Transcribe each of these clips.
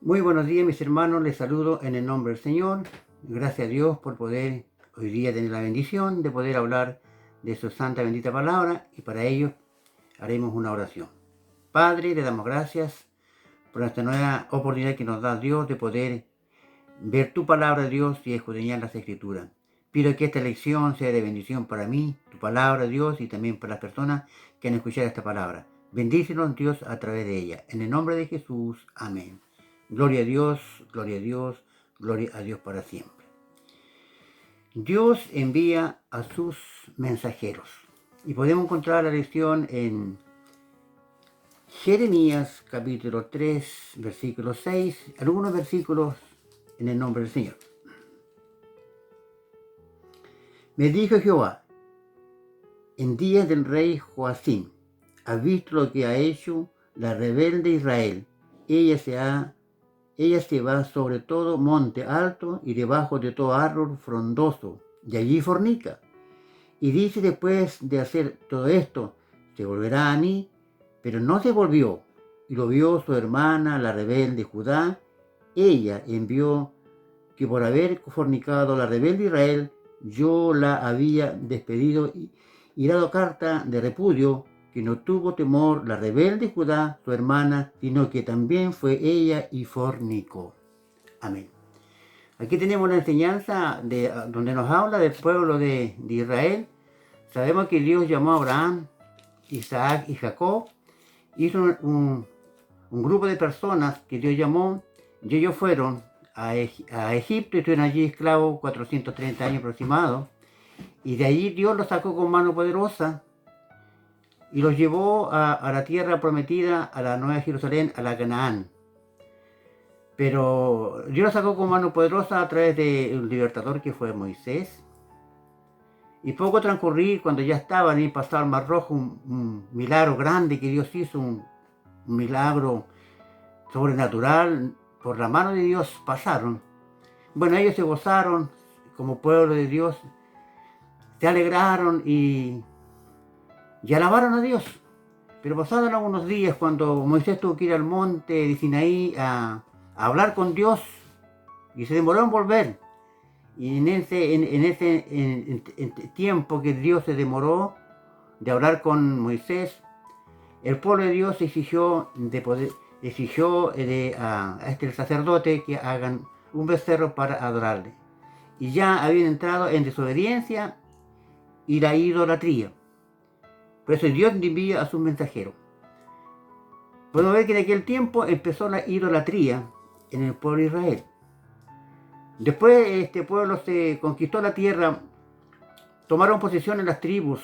Muy buenos días, mis hermanos, les saludo en el nombre del Señor. Gracias a Dios por poder hoy día tener la bendición de poder hablar de su santa bendita palabra, y para ello haremos una oración. Padre, le damos gracias por esta nueva oportunidad que nos da Dios de poder ver tu palabra, Dios, y escudriñar las Escrituras. Pido que esta lección sea de bendición para mí, tu palabra, Dios, y también para las personas que han escuchado esta palabra. Bendícenos, Dios, a través de ella. En el nombre de Jesús. Amén. Gloria a Dios, gloria a Dios, gloria a Dios para siempre. Dios envía a sus mensajeros. Y podemos encontrar la lección en Jeremías capítulo 3, versículo 6, algunos versículos en el nombre del Señor. Me dijo Jehová, en días del rey Joacim, ¿has visto lo que ha hecho la rebelde Israel? Ella se va sobre todo monte alto y debajo de todo árbol frondoso, y allí fornica. Y dice, después de hacer todo esto, se volverá a mí, pero no se volvió. Y lo vio su hermana, la rebelde Judá. Ella envió que por haber fornicado la rebelde Israel, yo la había despedido y dado carta de repudio, que no tuvo temor la rebelde Judá, su hermana, sino que también fue ella y fornicó. Amén. Aquí tenemos una enseñanza donde nos habla del pueblo de Israel. Sabemos que Dios llamó a Abraham, Isaac y Jacob. Hizo un grupo de personas que Dios llamó, y ellos fueron a Egipto y estuvieron allí esclavos 430 años aproximados. Y de allí Dios los sacó con mano poderosa y los llevó a la tierra prometida, a la Nueva Jerusalén, a la Canaán. Pero Dios los sacó con mano poderosa a través de un libertador que fue Moisés. Y poco transcurrir, cuando ya estaban en pasado el Mar Rojo, un milagro grande que Dios hizo, un milagro sobrenatural, por la mano de Dios pasaron. Bueno, ellos se gozaron como pueblo de Dios, se alegraron y alabaron a Dios. Pero pasaron algunos días, cuando Moisés tuvo que ir al monte de Sinaí a hablar con Dios, y se demoró en volver. Y en ese tiempo que Dios se demoró de hablar con Moisés, el pueblo de Dios exigió a este sacerdote que hagan un becerro para adorarle. Y ya habían entrado en desobediencia y la idolatría. Por eso Dios envía a sus mensajeros. Podemos ver que en aquel tiempo empezó la idolatría en el pueblo de Israel. Después este pueblo se conquistó la tierra, tomaron posesión en las tribus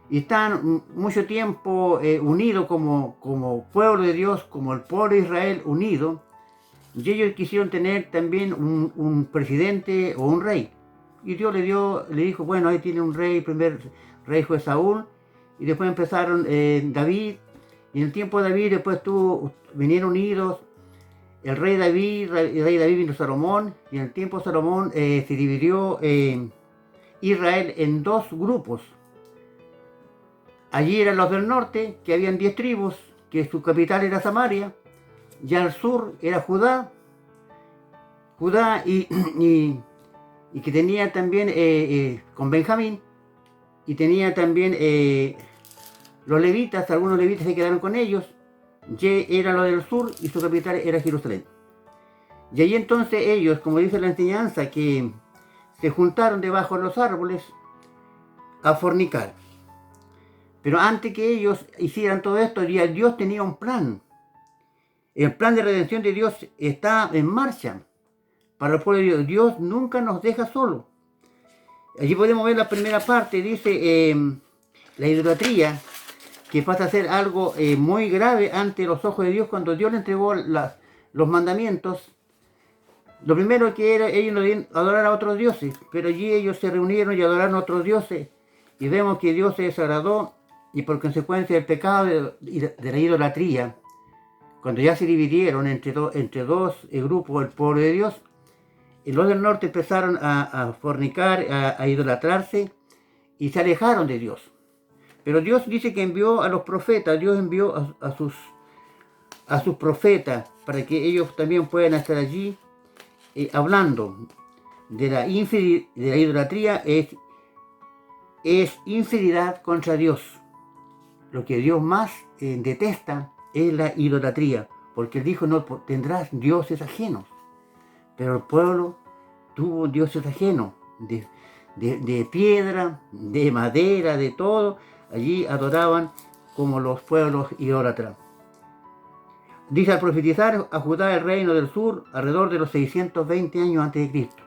y están mucho tiempo unidos como pueblo de Dios, como el pueblo de Israel unido. Y ellos quisieron tener también un presidente o un rey. Y Dios le dijo, bueno, ahí tiene un rey, el primer rey fue Saúl, y después empezaron David, y en el tiempo de David después vinieron unidos. El rey David vino Salomón, y en el tiempo de Salomón se dividió Israel en dos grupos. Allí eran los del norte, que habían 10 tribus, que su capital era Samaria. Ya al sur era Judá y que tenía también con Benjamín, y tenía también los levitas, algunos levitas se quedaron con ellos. Era lo del sur y su capital era Jerusalén. Y allí entonces ellos, como dice la enseñanza, que se juntaron debajo de los árboles a fornicar. Pero antes que ellos hicieran todo esto, ya Dios tenía un plan. El plan de redención de Dios está en marcha para el pueblo de Dios. Dios nunca nos deja solos. Allí podemos ver la primera parte, dice la idolatría, que pasa a ser algo muy grave ante los ojos de Dios. Cuando Dios le entregó los mandamientos, lo primero que era, ellos no debían adorar a otros dioses, pero allí ellos se reunieron y adoraron a otros dioses, y vemos que Dios se desagradó, y por consecuencia del pecado de la idolatría, cuando ya se dividieron entre dos grupos el pueblo de Dios, los del norte empezaron a fornicar, a idolatrarse, y se alejaron de Dios. Pero Dios dice que envió a los profetas, Dios envió a sus a sus profetas para que ellos también puedan estar allí hablando de la idolatría. Es infidelidad contra Dios. Lo que Dios más detesta es la idolatría, porque Él dijo, no tendrás dioses ajenos. Pero el pueblo tuvo dioses ajenos, de piedra, de madera, de todo. Allí adoraban como los pueblos idólatras. Dice, al profetizar a Judá el reino del sur, alrededor de los 620 años antes de Cristo.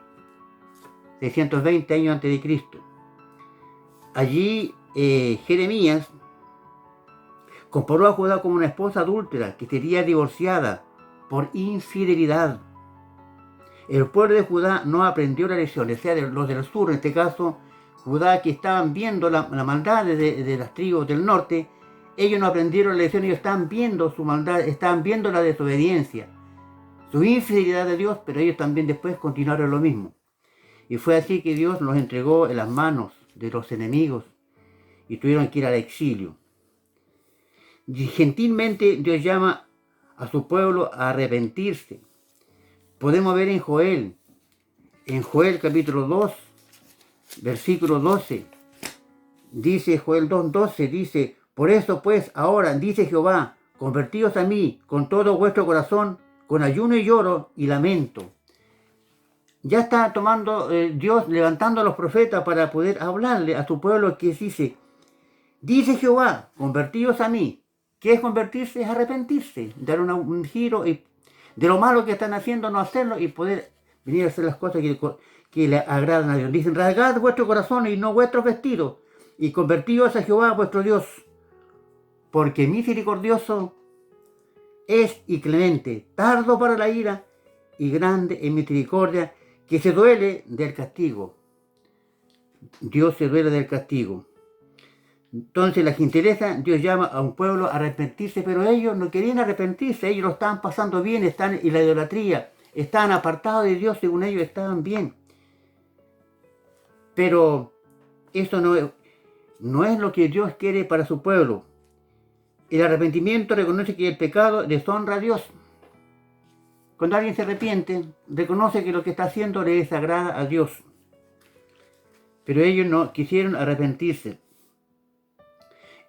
620 años antes de Cristo. Allí Jeremías comparó a Judá como una esposa adúltera que sería divorciada por infidelidad. El pueblo de Judá no aprendió la lección, o sea, los del sur, en este caso, Judá, que estaban viendo la maldad de las tribus del norte. Ellos no aprendieron la lección, ellos estaban viendo su maldad, estaban viendo la desobediencia, su infidelidad de Dios, pero ellos también después continuaron lo mismo. Y fue así que Dios los entregó en las manos de los enemigos y tuvieron que ir al exilio. Y gentilmente Dios llama a su pueblo a arrepentirse. Podemos ver en Joel capítulo 2, versículo 12. Dice Joel 2:12, dice, por eso pues ahora, dice Jehová, convertíos a mí con todo vuestro corazón, con ayuno y lloro y lamento. Ya está tomando Dios, levantando a los profetas para poder hablarle a su pueblo, que dice Jehová, convertíos a mí. ¿Qué es convertirse? Es arrepentirse, dar un giro y de lo malo que están haciendo, no hacerlo y poder venir a hacer las cosas que le agradan a Dios. Dicen, rasgad vuestro corazón y no vuestros vestidos, y convertíos a Jehová vuestro Dios, porque misericordioso es y clemente, tardo para la ira y grande en misericordia, que se duele del castigo. Dios se duele del castigo. Entonces la gentileza, Dios llama a un pueblo a arrepentirse, pero ellos no querían arrepentirse, ellos lo estaban pasando bien, están en la idolatría, estaban apartados de Dios, según ellos estaban bien. Pero eso no es lo que Dios quiere para su pueblo. El arrepentimiento reconoce que el pecado deshonra a Dios. Cuando alguien se arrepiente, reconoce que lo que está haciendo le desagrada a Dios. Pero ellos no quisieron arrepentirse.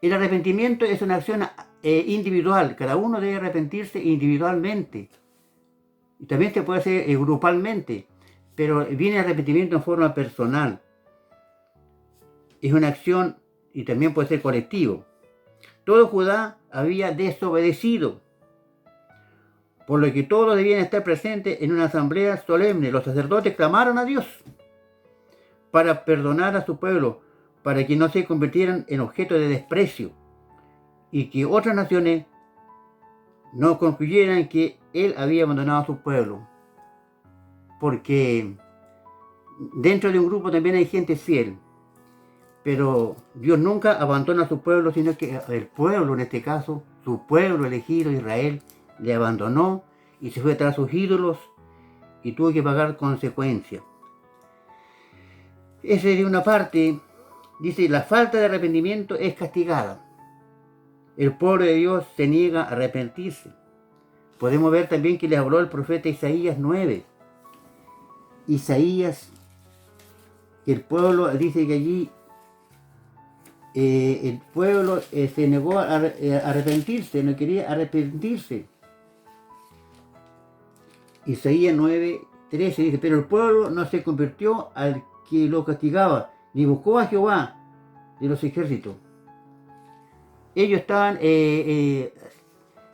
El arrepentimiento es una acción individual. Cada uno debe arrepentirse individualmente. Y también se puede hacer grupalmente. Pero viene el arrepentimiento en forma personal. Es una acción y también puede ser colectivo. Todo Judá había desobedecido, por lo que todos debían estar presentes en una asamblea solemne. Los sacerdotes clamaron a Dios para perdonar a su pueblo, para que no se convirtieran en objeto de desprecio y que otras naciones no concluyeran que Él había abandonado a su pueblo. Porque dentro de un grupo también hay gente fiel, pero Dios nunca abandona a su pueblo, sino que el pueblo, en este caso, su pueblo elegido, Israel, le abandonó y se fue tras sus ídolos y tuvo que pagar consecuencias. Esa es de una parte. Dice, la falta de arrepentimiento es castigada. El pueblo de Dios se niega a arrepentirse. Podemos ver también que le habló el profeta Isaías 9. Isaías, que el pueblo, dice que allí el pueblo se negó a arrepentirse, no quería arrepentirse. Isaías 9:13 dice, pero el pueblo no se convirtió al que lo castigaba, ni buscó a Jehová de los ejércitos. Ellos estaban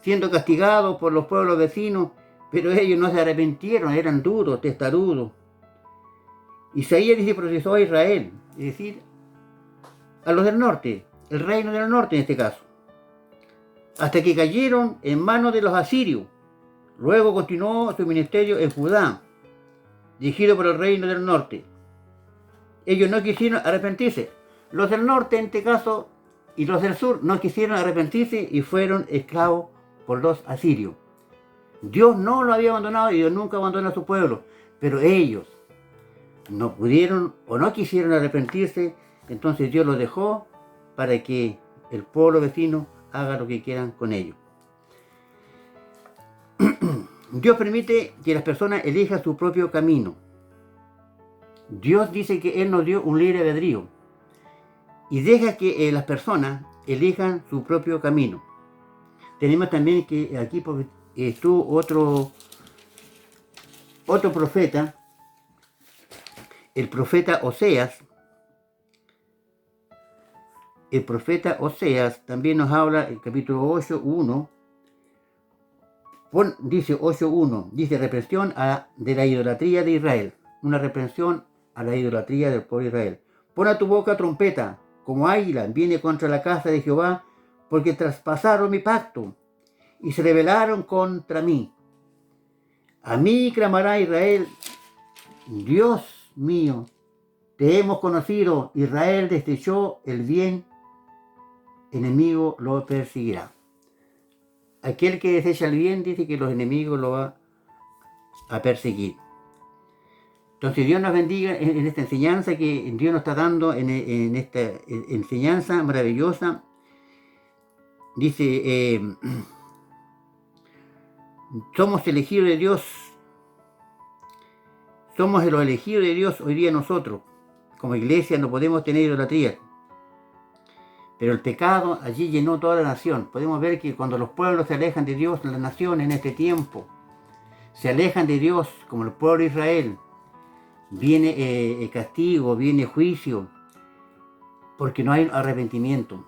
siendo castigados por los pueblos vecinos, pero ellos no se arrepintieron, eran duros, testarudos. Isaías dice, procesó a Israel, es decir, a los del norte, el reino del norte en este caso, hasta que cayeron en manos de los asirios. Luego continuó su ministerio en Judá, dirigido por el reino del norte. Ellos no quisieron arrepentirse. Los del norte, en este caso, y los del sur no quisieron arrepentirse y fueron esclavos por los asirios. Dios no lo había abandonado y Dios nunca abandonó a su pueblo, pero ellos no pudieron o no quisieron arrepentirse, entonces Dios los dejó para que el pueblo vecino haga lo que quieran con ellos. Dios permite que las personas elijan su propio camino. Dios dice que Él nos dio un libre albedrío y deja que las personas elijan su propio camino. Tenemos también que aquí estuvo otro profeta, el profeta Oseas. El profeta Oseas también nos habla, el capítulo 8:1, dice 8:1, dice reprensión de la idolatría de Israel, una reprensión a la idolatría del pueblo de Israel. Pon a tu boca trompeta, como águila viene contra la casa de Jehová, porque traspasaron mi pacto y se rebelaron contra mí. A mí clamará Israel, Dios mío, te hemos conocido, Israel desechó el bien, enemigo lo perseguirá. Aquel que desecha el bien dice que los enemigos lo va a perseguir. Entonces Dios nos bendiga en esta enseñanza que Dios nos está dando, en esta enseñanza maravillosa. Dice, somos elegidos de Dios, somos los elegidos de Dios hoy día nosotros. Como iglesia no podemos tener idolatría. Pero el pecado allí llenó toda la nación. Podemos ver que cuando los pueblos se alejan de Dios, las naciones en este tiempo se alejan de Dios, como el pueblo de Israel, viene castigo, viene juicio, porque no hay arrepentimiento.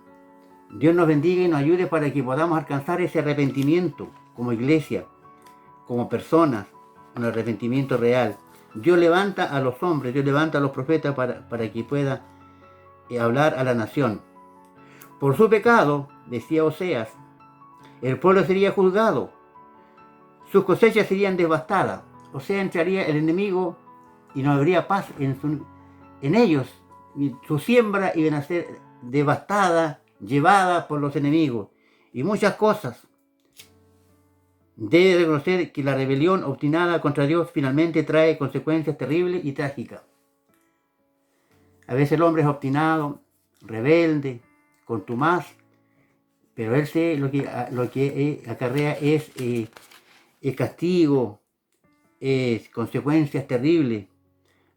Dios nos bendiga y nos ayude para que podamos alcanzar ese arrepentimiento como iglesia, como personas, un arrepentimiento real. Dios levanta a los hombres, Dios levanta a los profetas para que pueda hablar a la nación. Por su pecado, decía Oseas, el pueblo sería juzgado, sus cosechas serían devastadas, o sea, entraría el enemigo y no habría paz en ellos, y su siembra iban a ser devastada, llevada por los enemigos, y muchas cosas. Debe reconocer que la rebelión obstinada contra Dios finalmente trae consecuencias terribles y trágicas. A veces el hombre es obstinado, rebelde, contumaz, pero él sé lo que acarrea es castigo, es consecuencias terribles,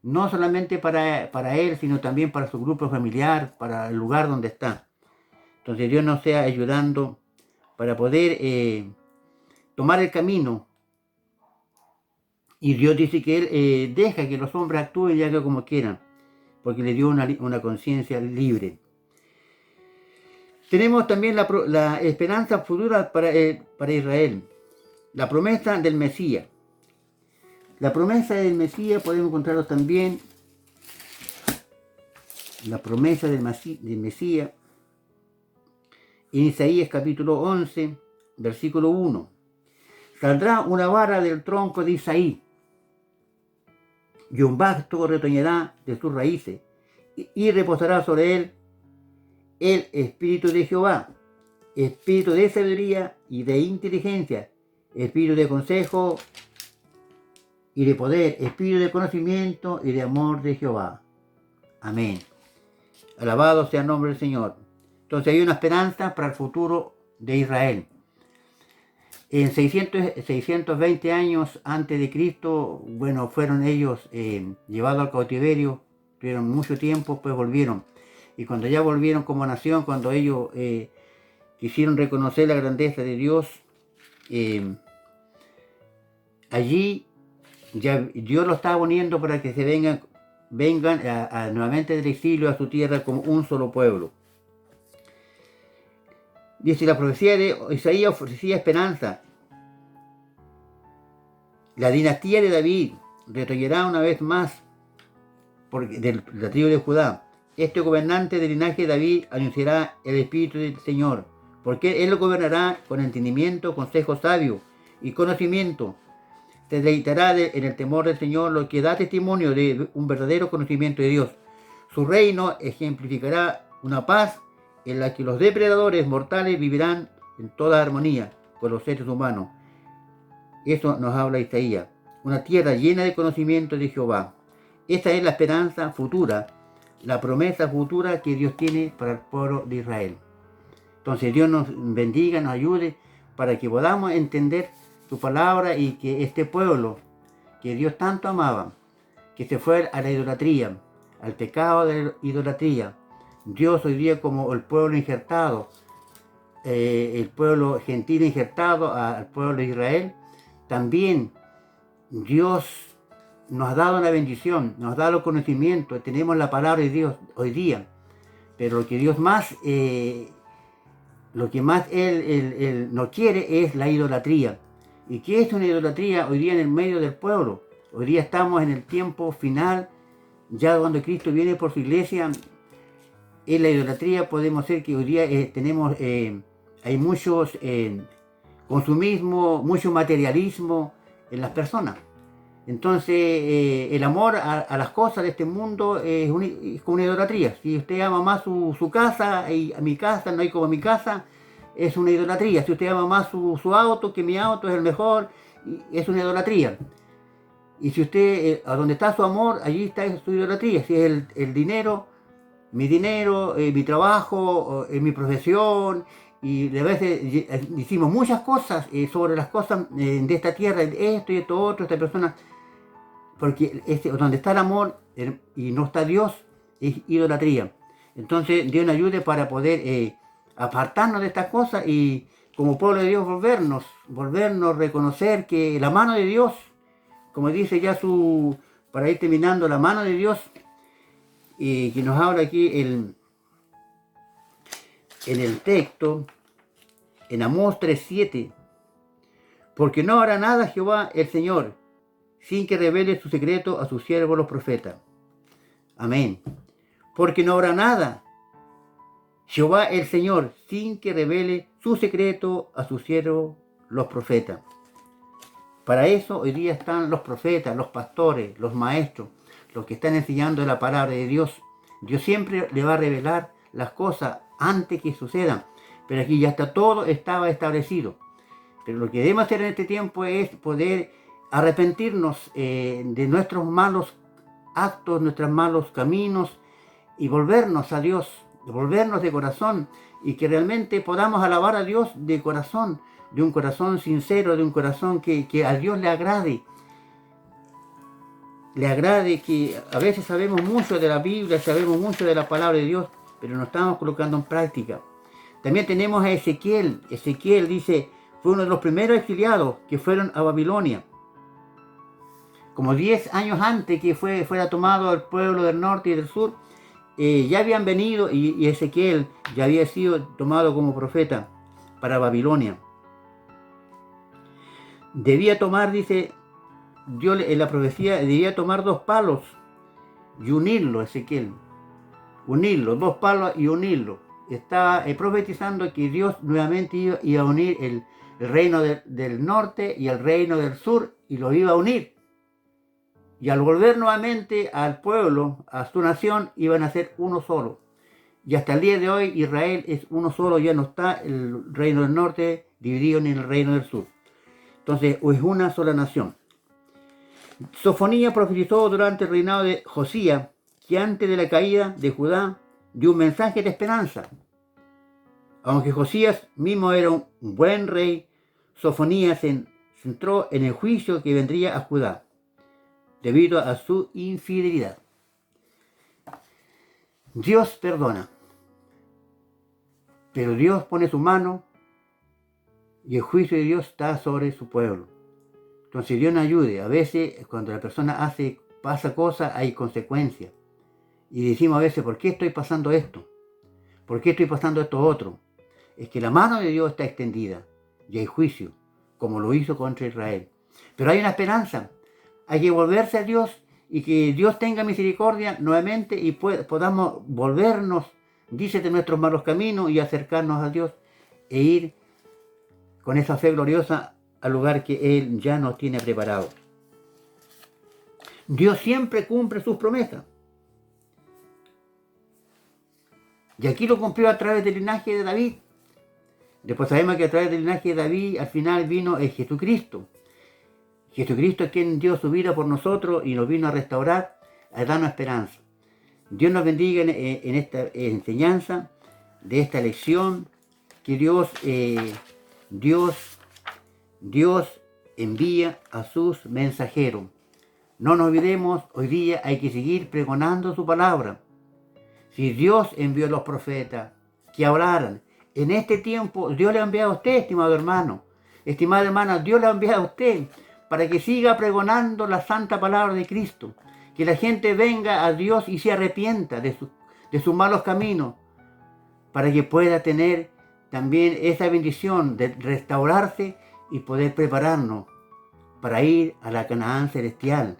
no solamente para él, sino también para su grupo familiar, para el lugar donde está. Entonces Dios nos sea ayudando para poder tomar el camino. Y Dios dice que Él deja que los hombres actúen y hagan como quieran, porque le dio una conciencia libre. Tenemos también la esperanza futura para Israel, la promesa del Mesías. La promesa del Mesías podemos encontrarlo también, la promesa del Mesías, en Isaías capítulo 11, versículo 1. Saldrá una vara del tronco de Isaí, y un basto retoñará de sus raíces, y reposará sobre él el espíritu de Jehová, espíritu de sabiduría y de inteligencia, espíritu de consejo y de poder, espíritu de conocimiento y de amor de Jehová. Amén. Alabado sea el nombre del Señor. Entonces hay una esperanza para el futuro de Israel. En 620 años antes de Cristo, bueno, fueron ellos llevados al cautiverio, tuvieron mucho tiempo, pues volvieron. Y cuando ya volvieron como nación, cuando ellos quisieron reconocer la grandeza de Dios, allí ya Dios lo estaba poniendo para que se vengan nuevamente del exilio a su tierra como un solo pueblo. Dice, la profecía de Isaías ofrecía esperanza. La dinastía de David retoñará una vez más de la tribu de Judá. Este gobernante del linaje de David anunciará el Espíritu del Señor, porque Él lo gobernará con entendimiento, consejo sabio y conocimiento. Se deleitará en el temor del Señor, lo que da testimonio de un verdadero conocimiento de Dios. Su reino ejemplificará una paz en la que los depredadores mortales vivirán en toda armonía con los seres humanos. Eso nos habla Isaías. Una tierra llena de conocimiento de Jehová. Esta es la esperanza futura, la promesa futura que Dios tiene para el pueblo de Israel. Entonces Dios nos bendiga, nos ayude para que podamos entender su palabra y que este pueblo que Dios tanto amaba, que se fue a la idolatría, al pecado de la idolatría, Dios hoy día como el pueblo injertado, el pueblo gentil injertado al pueblo de Israel, también Dios nos ha dado una bendición, nos ha dado conocimiento, tenemos la palabra de Dios hoy día, pero lo que Dios más, Él no quiere es la idolatría. ¿Y qué es una idolatría hoy día en el medio del pueblo? Hoy día estamos en el tiempo final, ya cuando Cristo viene por su iglesia. En la idolatría podemos ser que hoy día hay muchos consumismo, mucho materialismo en las personas. Entonces el amor a las cosas de este mundo es como una idolatría. Si usted ama más su casa, y a mi casa no hay como mi casa, es una idolatría. Si usted ama más su auto, que mi auto es el mejor, es una idolatría. Y si usted, a donde está su amor, allí está su idolatría. Si es el dinero, mi trabajo, mi profesión, y a veces decimos muchas cosas sobre las cosas de esta tierra, esto y esto otro, esta persona, porque donde está el amor y no está Dios, es idolatría. Entonces Dios nos ayude para poder apartarnos de estas cosas y como pueblo de Dios volvernos, reconocer que la mano de Dios, como dice ya para ir terminando, la mano de Dios, que nos habla aquí en el texto, en Amós 3:7, porque no hará nada Jehová el Señor, sin que revele su secreto a sus siervos los profetas. Amén. Porque no habrá nada Jehová el Señor, sin que revele su secreto a sus siervos los profetas. Para eso hoy día están los profetas, los pastores, los maestros, los que están enseñando la palabra de Dios. Dios siempre le va a revelar las cosas antes que sucedan. Pero aquí ya estaba establecido. Pero lo que debemos hacer en este tiempo es poder arrepentirnos de nuestros malos actos, nuestros malos caminos y volvernos a Dios, volvernos de corazón y que realmente podamos alabar a Dios de corazón, de un corazón sincero, de un corazón que a Dios le agrade. Le agrade, que a veces sabemos mucho de la Biblia, sabemos mucho de la palabra de Dios, pero no estamos colocando en práctica. También tenemos a Ezequiel. Ezequiel dice, fue uno de los primeros exiliados que fueron a Babilonia. Como 10 años antes que fuera tomado el pueblo del norte y del sur, ya habían venido y Ezequiel ya había sido tomado como profeta para Babilonia. Debía tomar, dice Dios en la profecía, debía tomar 2 palos y unirlo, Ezequiel. Unirlo, 2 palos y unirlo. Estaba profetizando que Dios nuevamente iba a unir el reino del norte y el reino del sur, y lo iba a unir. Y al volver nuevamente al pueblo, a su nación, iban a ser uno solo. Y hasta el día de hoy Israel es uno solo, ya no está el reino del norte dividido en el reino del sur. Entonces es una sola nación. Sofonías profetizó durante el reinado de Josías que antes de la caída de Judá dio un mensaje de esperanza. Aunque Josías mismo era un buen rey, Sofonías se centró en el juicio que vendría a Judá debido a su infidelidad. Dios perdona, pero Dios pone su mano y el juicio de Dios está sobre su pueblo. Entonces Dios nos ayude. A veces cuando la persona pasa cosas hay consecuencias. Y decimos a veces, ¿por qué estoy pasando esto? ¿Por qué estoy pasando esto otro? Es que la mano de Dios está extendida y hay juicio, como lo hizo contra Israel. Pero hay una esperanza. Hay que volverse a Dios y que Dios tenga misericordia nuevamente y podamos volvernos, dice, de nuestros malos caminos y acercarnos a Dios e ir con esa fe gloriosa al lugar que Él ya nos tiene preparado. Dios siempre cumple sus promesas. Y aquí lo cumplió a través del linaje de David. Después sabemos que a través del linaje de David al final vino Jesucristo. Jesucristo es quien dio su vida por nosotros y nos vino a restaurar, a darnos esperanza. Dios nos bendiga en esta enseñanza, de esta lección, que Dios envía a sus mensajeros. No nos olvidemos, hoy día hay que seguir pregonando su palabra. Si Dios envió a los profetas que hablaran, en este tiempo Dios le ha enviado a usted, estimado hermano. Estimada hermana, Dios le ha enviado a usted para que siga pregonando la santa palabra de Cristo. Que la gente venga a Dios y se arrepienta de sus malos caminos, para que pueda tener también esa bendición de restaurarse y poder prepararnos para ir a la Canaán celestial.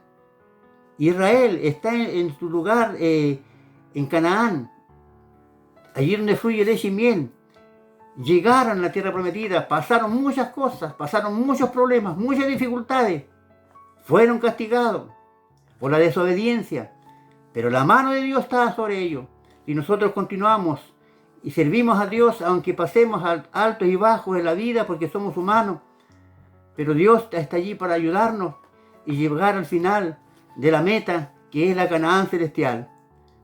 Israel está en su lugar en Canaán, allí donde fluye leche y miel. Llegaron a la tierra prometida, pasaron muchas cosas, pasaron muchos problemas, muchas dificultades. Fueron castigados por la desobediencia, pero la mano de Dios está sobre ellos. Si nosotros continuamos y servimos a Dios, aunque pasemos altos y bajos en la vida porque somos humanos, pero Dios está allí para ayudarnos y llegar al final de la meta, que es la Canaán celestial.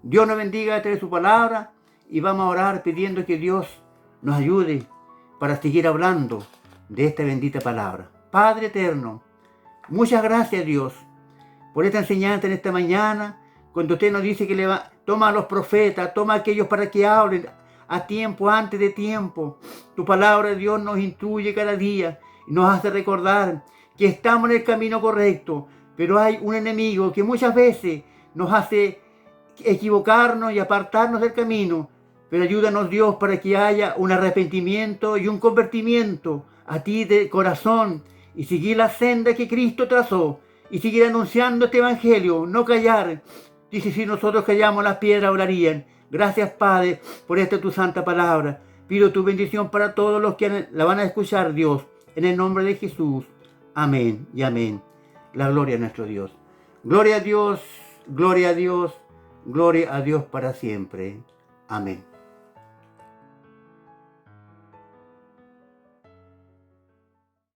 Dios nos bendiga a través de su palabra y vamos a orar pidiendo que Dios nos ayude para seguir hablando de esta bendita palabra. Padre eterno, muchas gracias, Dios, por esta enseñanza en esta mañana, cuando usted nos dice que toma a los profetas, toma a aquellos para que hablen a tiempo, antes de tiempo. Tu palabra, Dios, nos instruye cada día y nos hace recordar que estamos en el camino correcto, pero hay un enemigo que muchas veces nos hace equivocarnos y apartarnos del camino. Pero ayúdanos, Dios, para que haya un arrepentimiento y un convertimiento a ti de corazón y seguir la senda que Cristo trazó y seguir anunciando este evangelio, no callar. Dice, si nosotros callamos, las piedras orarían. Gracias, Padre, por esta tu santa palabra. Pido tu bendición para todos los que la van a escuchar, Dios, en el nombre de Jesús. Amén y amén. La gloria a nuestro Dios. Gloria a Dios, gloria a Dios, gloria a Dios para siempre. Amén.